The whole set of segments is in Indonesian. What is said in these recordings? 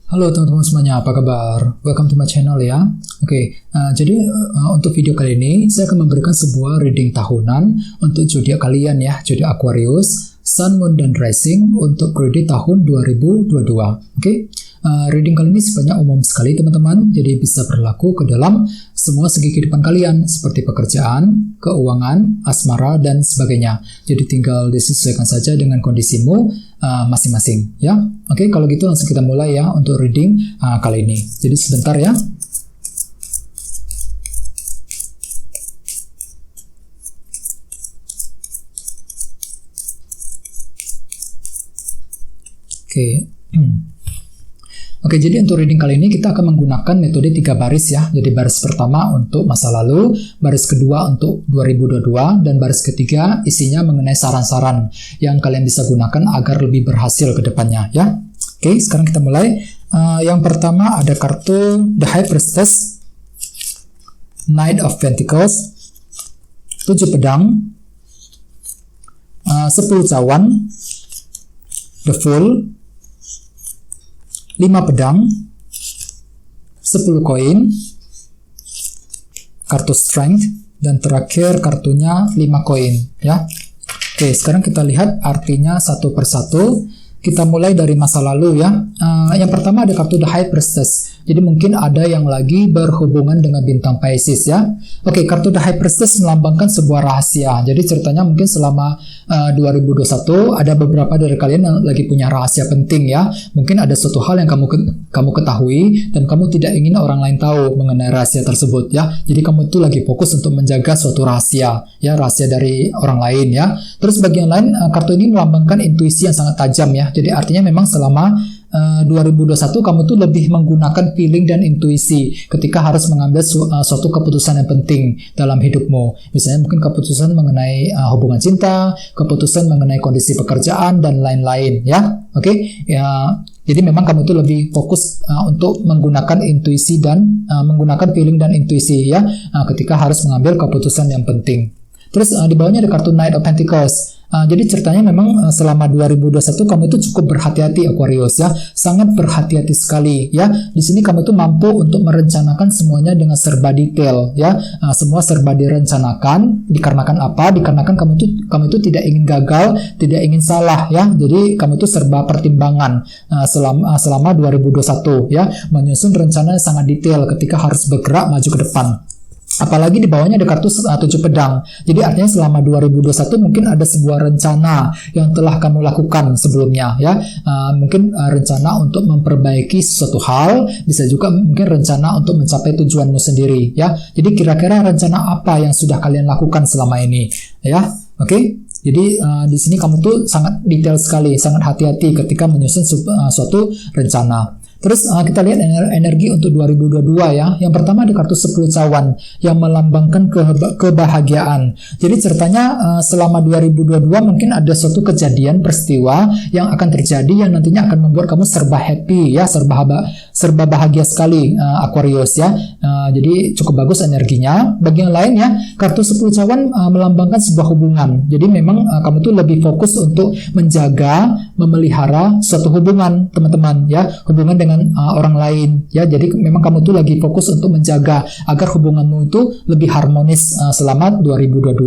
Halo teman-teman semuanya, apa kabar? Welcome to my channel ya. Untuk video kali ini saya akan memberikan sebuah reading tahunan untuk zodiak kalian ya, zodiak Aquarius, Sun, Moon, dan Rising untuk periode tahun 2022. Reading kali ini sifatnya umum sekali teman-teman, jadi bisa berlaku ke dalam semua segi kehidupan kalian seperti pekerjaan, keuangan, asmara, dan sebagainya. Jadi tinggal disesuaikan saja dengan kondisimu masing-masing ya. Kalau gitu langsung kita mulai ya untuk reading kali ini. Jadi sebentar ya. Jadi untuk reading kali ini kita akan menggunakan metode 3 baris ya. Jadi baris pertama untuk masa lalu, baris kedua untuk 2022, dan baris ketiga isinya mengenai saran-saran yang kalian bisa gunakan agar lebih berhasil ke depannya ya. Sekarang kita mulai. Yang pertama ada kartu The High Priestess, Knight of Pentacles, 7 pedang, 10 cawan, The Fool, 5 pedang, 10 koin, kartu strength, dan terakhir kartunya 5 koin ya. Sekarang kita lihat artinya satu persatu. Kita mulai dari masa lalu ya. Yang pertama ada kartu The High Priestess. Jadi mungkin ada yang lagi berhubungan dengan bintang Pisces ya. Kartu The High Priestess melambangkan sebuah rahasia. Jadi ceritanya mungkin selama 2021 ada beberapa dari kalian yang lagi punya rahasia penting ya. Mungkin ada suatu hal yang kamu ketahui dan kamu tidak ingin orang lain tahu mengenai rahasia tersebut ya. Jadi kamu tuh lagi fokus untuk menjaga suatu rahasia ya, rahasia dari orang lain ya. Terus bagian lain kartu ini melambangkan intuisi yang sangat tajam ya. Jadi artinya memang selama 2021 kamu tuh lebih menggunakan feeling dan intuisi ketika harus mengambil suatu keputusan yang penting dalam hidupmu. Misalnya mungkin keputusan mengenai hubungan cinta, keputusan mengenai kondisi pekerjaan, dan lain-lain ya. Jadi memang kamu tuh lebih fokus untuk menggunakan intuisi dan menggunakan feeling dan intuisi ya ketika harus mengambil keputusan yang penting. Terus di bawahnya ada kartu Knight of Pentacles. Jadi ceritanya memang selama 2021 kamu itu cukup berhati-hati Aquarius ya, sangat berhati-hati sekali ya. Di sini kamu itu mampu untuk merencanakan semuanya dengan serba detail ya. Semua serba direncanakan. Dikarenakan apa? Dikarenakan kamu itu tidak ingin gagal, tidak ingin salah ya. Jadi kamu itu serba pertimbangan selama 2021 ya, menyusun rencana yang sangat detail ketika harus bergerak maju ke depan. Apalagi di bawahnya ada kartu 7 pedang. Jadi artinya selama 2021 mungkin ada sebuah rencana yang telah kamu lakukan sebelumnya ya. Mungkin rencana untuk memperbaiki sesuatu hal, bisa juga mungkin rencana untuk mencapai tujuanmu sendiri ya. Jadi kira-kira rencana apa yang sudah kalian lakukan selama ini ya. Jadi di sini kamu tuh sangat detail sekali, sangat hati-hati ketika menyusun suatu rencana. Terus kita lihat energi untuk 2022 ya. Yang pertama ada kartu 10 cawan yang melambangkan kebahagiaan. Jadi ceritanya selama 2022 mungkin ada suatu kejadian, peristiwa yang akan terjadi yang nantinya akan membuat kamu serba happy ya, serba bahagia sekali Aquarius ya. Jadi cukup bagus energinya. Bagian lain ya, kartu 10 cawan melambangkan sebuah hubungan. Jadi memang kamu tuh lebih fokus untuk menjaga, memelihara suatu hubungan teman-teman ya, hubungan dengan orang lain ya. Jadi memang kamu tuh lagi fokus untuk menjaga agar hubunganmu itu lebih harmonis selama 2022.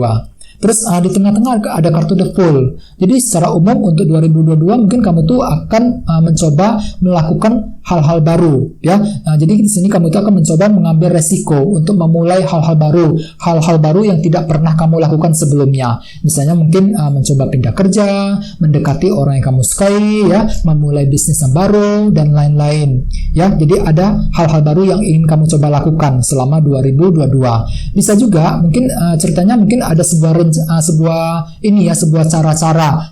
Terus di tengah-tengah ada kartu The Fool. Jadi secara umum untuk 2022 mungkin kamu tuh akan mencoba melakukan hal-hal baru ya. Jadi di sini kamu tuh akan mencoba mengambil resiko untuk memulai hal-hal baru yang tidak pernah kamu lakukan sebelumnya. Misalnya mungkin mencoba pindah kerja, mendekati orang yang kamu sukai ya, memulai bisnis yang baru, dan lain-lain ya. Jadi ada hal-hal baru yang ingin kamu coba lakukan selama 2022. Bisa juga mungkin ceritanya mungkin ada sebuah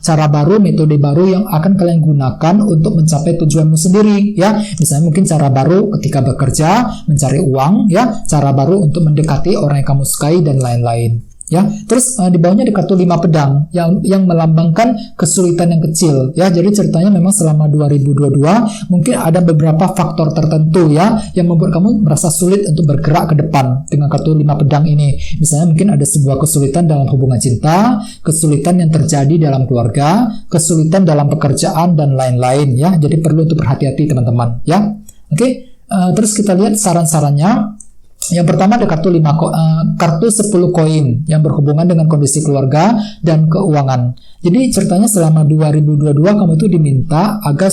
cara baru, metode baru yang akan kalian gunakan untuk mencapai tujuanmu sendiri ya. Misalnya mungkin cara baru ketika bekerja, mencari uang ya, cara baru untuk mendekati orang yang kamu sukai, dan lain-lain. ya. Terus di bawahnya ada kartu 5 pedang yang melambangkan kesulitan yang kecil, ya. Jadi ceritanya memang selama 2022 mungkin ada beberapa faktor tertentu, ya, yang membuat kamu merasa sulit untuk bergerak ke depan dengan kartu 5 pedang ini. Misalnya mungkin ada sebuah kesulitan dalam hubungan cinta, kesulitan yang terjadi dalam keluarga, kesulitan dalam pekerjaan dan lain-lain, ya. Jadi perlu untuk berhati-hati teman-teman, ya. Oke. Terus kita lihat saran-sarannya. Yang pertama ada kartu 10 koin yang berhubungan dengan kondisi keluarga dan keuangan. Jadi ceritanya selama 2022 kamu itu diminta agar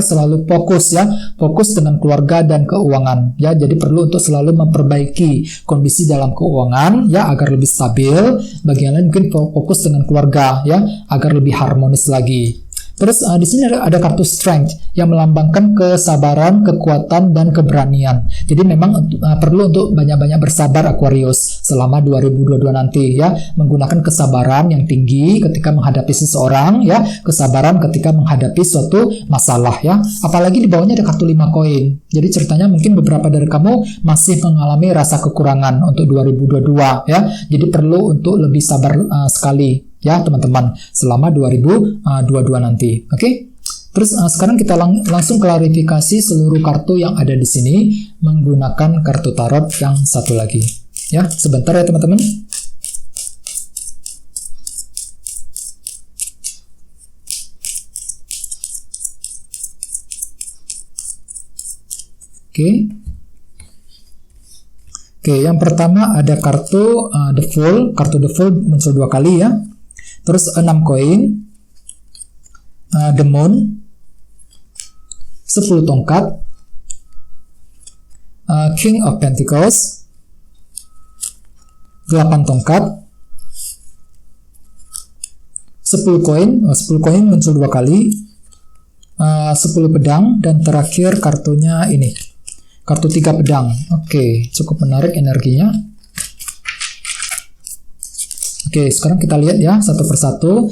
selalu fokus, ya, fokus dengan keluarga dan keuangan, ya. Jadi perlu untuk selalu memperbaiki kondisi dalam keuangan, ya, agar lebih stabil. Bagian lain mungkin fokus dengan keluarga, ya, agar lebih harmonis lagi. Terus di sini ada kartu strength yang melambangkan kesabaran, kekuatan, dan keberanian. Jadi memang perlu untuk banyak-banyak bersabar Aquarius selama 2022 nanti, ya, menggunakan kesabaran yang tinggi ketika menghadapi seseorang, ya, kesabaran ketika menghadapi suatu masalah, ya. Apalagi di bawahnya ada kartu 5 koin. Jadi ceritanya mungkin beberapa dari kamu masih mengalami rasa kekurangan untuk 2022, ya. Jadi perlu untuk lebih sabar sekali, ya teman-teman, selama 2022 nanti. Oke. Terus sekarang kita langsung klarifikasi seluruh kartu yang ada di sini menggunakan kartu tarot yang satu lagi. Ya, sebentar ya teman-teman. Oke, yang pertama ada kartu The Fool. Kartu The Fool muncul 2 kali, ya. Terus 6 koin, The Moon, 10 tongkat, King of Pentacles, 8 tongkat, 10 koin. 10 koin muncul 2 kali, 10 pedang, dan terakhir kartunya ini, kartu 3 pedang. Oke, cukup menarik energinya. Oke, sekarang kita lihat, ya, satu persatu.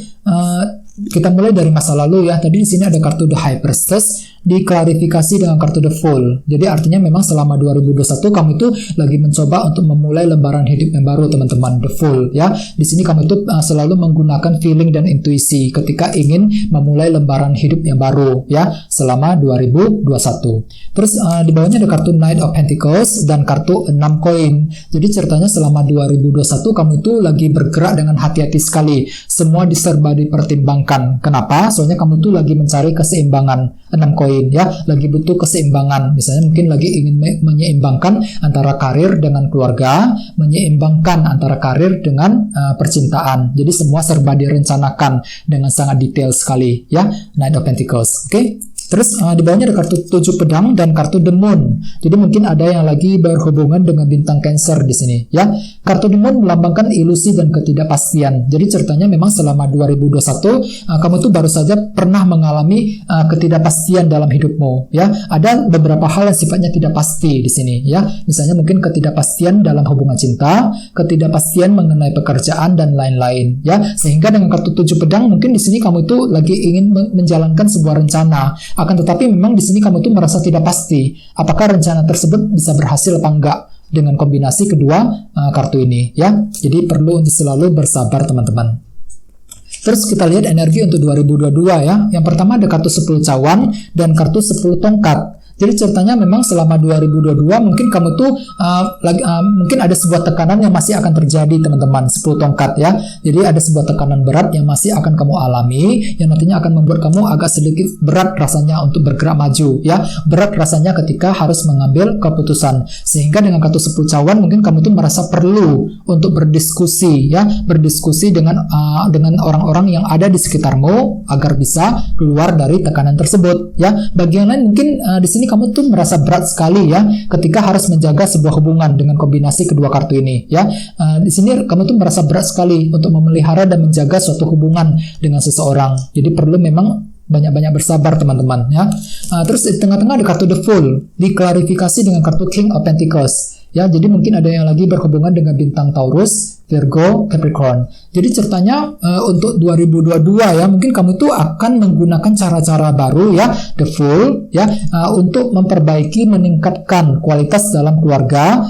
Kita mulai dari masa lalu, ya. Tadi di sini ada kartu The High Priestess diklarifikasi dengan kartu The Fool. Jadi artinya memang selama 2021 kamu itu lagi mencoba untuk memulai lembaran hidup yang baru, teman-teman. The Fool, ya. Di sini kamu itu selalu menggunakan feeling dan intuisi ketika ingin memulai lembaran hidup yang baru, ya, selama 2021. Terus di bawahnya ada kartu Knight of Pentacles dan kartu 6 koin. Jadi ceritanya selama 2021 kamu itu lagi bergerak dengan hati-hati sekali. Semua diserba dipertimbangkan. Kenapa? Soalnya kamu tuh lagi mencari keseimbangan. 6 koin, ya, lagi butuh keseimbangan. Misalnya mungkin lagi ingin menyeimbangkan antara karir dengan keluarga, menyeimbangkan antara karir dengan percintaan. Jadi semua serba direncanakan dengan sangat detail sekali, ya, Knight of Pentacles. Oke. Terus di bawahnya ada kartu 7 pedang dan kartu The Moon. Jadi mungkin ada yang lagi berhubungan dengan bintang Cancer di sini, ya. Kartu The Moon melambangkan ilusi dan ketidakpastian. Jadi ceritanya memang selama 2021 kamu tuh baru saja pernah mengalami ketidakpastian dalam hidupmu, ya. Ada beberapa hal yang sifatnya tidak pasti di sini, ya. Misalnya mungkin ketidakpastian dalam hubungan cinta, ketidakpastian mengenai pekerjaan dan lain-lain, ya. Sehingga dengan kartu 7 pedang mungkin di sini kamu itu lagi ingin menjalankan sebuah rencana. Akan tetapi memang di sini kamu tuh merasa tidak pasti apakah rencana tersebut bisa berhasil apa enggak dengan kombinasi kedua kartu ini, ya. Jadi perlu untuk selalu bersabar, teman-teman. Terus kita lihat energi untuk 2022, ya. Yang pertama ada kartu 10 cawan dan kartu 10 tongkat. Jadi ceritanya memang selama 2022 mungkin kamu tuh mungkin ada sebuah tekanan yang masih akan terjadi, teman-teman. 10 tongkat, ya. Jadi ada sebuah tekanan berat yang masih akan kamu alami, yang nantinya akan membuat kamu agak sedikit berat rasanya untuk bergerak maju, ya. Berat rasanya ketika harus mengambil keputusan. Sehingga dengan kartu 10 cawan mungkin kamu tuh merasa perlu untuk berdiskusi, ya. Berdiskusi dengan orang-orang yang ada di sekitarmu agar bisa keluar dari tekanan tersebut, ya. Bagian lain mungkin di sini kamu tuh merasa berat sekali, ya, ketika harus menjaga sebuah hubungan dengan kombinasi kedua kartu ini, ya. Di sini kamu tuh merasa berat sekali untuk memelihara dan menjaga suatu hubungan dengan seseorang. Jadi perlu memang banyak-banyak bersabar, teman-teman, ya. Terus di tengah-tengah ada kartu The Fool diklarifikasi dengan kartu King of Pentacles, ya. Jadi mungkin ada yang lagi berhubungan dengan bintang Taurus, Virgo, Capricorn. Jadi ceritanya untuk 2022 ya, mungkin kamu itu akan menggunakan cara-cara baru ya, the full ya, untuk memperbaiki, meningkatkan kualitas dalam keluarga,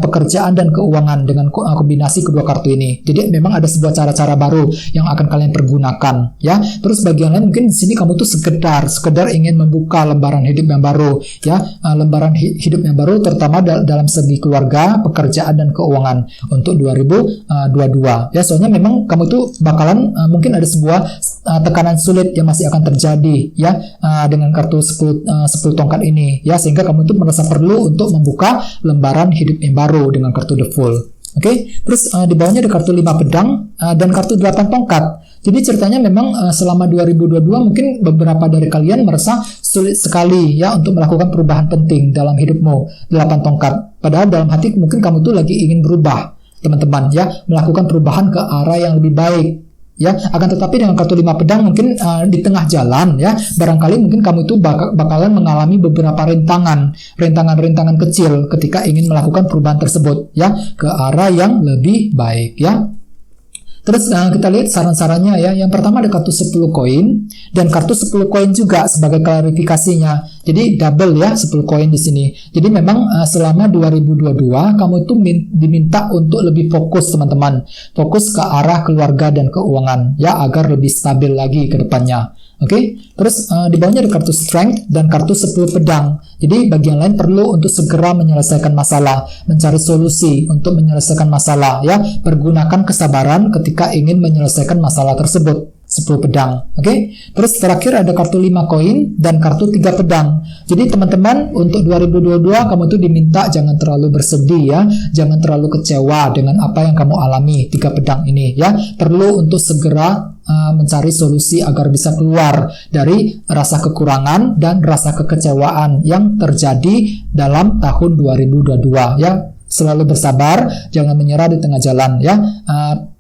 pekerjaan dan keuangan dengan kombinasi kedua kartu ini. Jadi memang ada sebuah cara-cara baru yang akan kalian pergunakan ya. Terus bagian lain mungkin di sini kamu tuh sekedar ingin membuka lembaran hidup yang baru ya, lembaran hidup yang baru terutama dalam segi keluarga, pekerjaan dan keuangan untuk 2022 ya. Soalnya memang kamu tuh bakalan mungkin ada sebuah tekanan sulit yang masih akan terjadi ya, dengan kartu 10 tongkat ini ya, sehingga kamu tuh merasa perlu untuk membuka lembaran hidup yang baru dengan kartu the full. Oke, terus di bawahnya ada kartu 5 pedang dan kartu 8 tongkat. Jadi ceritanya memang selama 2022 mungkin beberapa dari kalian merasa sulit sekali ya untuk melakukan perubahan penting dalam hidupmu, 8 tongkat. Padahal dalam hati mungkin kamu tuh lagi ingin berubah, teman-teman ya, melakukan perubahan ke arah yang lebih baik ya. Akan tetapi dengan kartu 5 pedang mungkin di tengah jalan ya, barangkali mungkin kamu itu bakalan mengalami beberapa rintangan kecil ketika ingin melakukan perubahan tersebut ya, ke arah yang lebih baik ya. Terus kita lihat saran-sarannya ya. Yang pertama ada kartu 10 koin dan kartu 10 koin juga sebagai klarifikasinya. Jadi double ya, 10 koin di sini. Jadi memang selama 2022 kamu itu diminta untuk lebih fokus, teman-teman. Fokus ke arah keluarga dan keuangan ya, agar lebih stabil lagi ke depannya. Oke, terus di bawahnya ada kartu strength dan kartu 10 pedang. Jadi bagian lain perlu untuk segera menyelesaikan masalah, mencari solusi untuk menyelesaikan masalah ya. Pergunakan kesabaran ketika ingin menyelesaikan masalah tersebut. 10 pedang. Oke. Terus terakhir ada kartu 5 koin dan kartu 3 pedang. Jadi teman-teman, untuk 2022 kamu tuh diminta jangan terlalu bersedih ya, jangan terlalu kecewa dengan apa yang kamu alami 3 pedang ini ya. Perlu untuk segera mencari solusi agar bisa keluar dari rasa kekurangan dan rasa kekecewaan yang terjadi dalam tahun 2022 ya. Selalu bersabar, jangan menyerah di tengah jalan ya.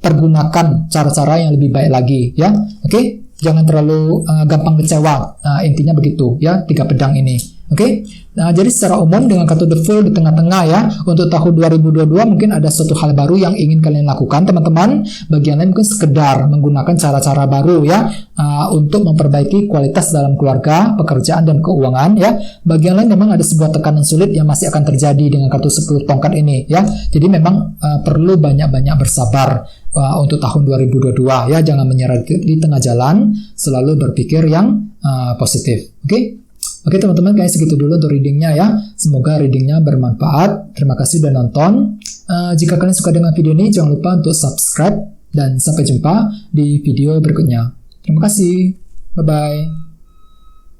Pergunakan cara-cara yang lebih baik lagi ya. Oke, jangan terlalu gampang kecewa. Intinya begitu ya, 3 pedang ini. Oke. Nah, jadi secara umum dengan kartu the full di tengah-tengah ya, untuk tahun 2022 mungkin ada suatu hal baru yang ingin kalian lakukan, teman-teman. Bagian lain mungkin sekedar menggunakan cara-cara baru ya, untuk memperbaiki kualitas dalam keluarga, pekerjaan dan keuangan ya. Bagian lain memang ada sebuah tekanan sulit yang masih akan terjadi dengan kartu 10 tongkat ini ya. Jadi memang perlu banyak-banyak bersabar untuk tahun 2022 ya. Jangan menyerah di tengah jalan, selalu berpikir yang positif. Oke teman-teman, kayaknya segitu dulu untuk readingnya ya. Semoga readingnya bermanfaat. Terima kasih sudah nonton. Jika kalian suka dengan video ini, jangan lupa untuk subscribe. Dan sampai jumpa di video berikutnya. Terima kasih. Bye-bye.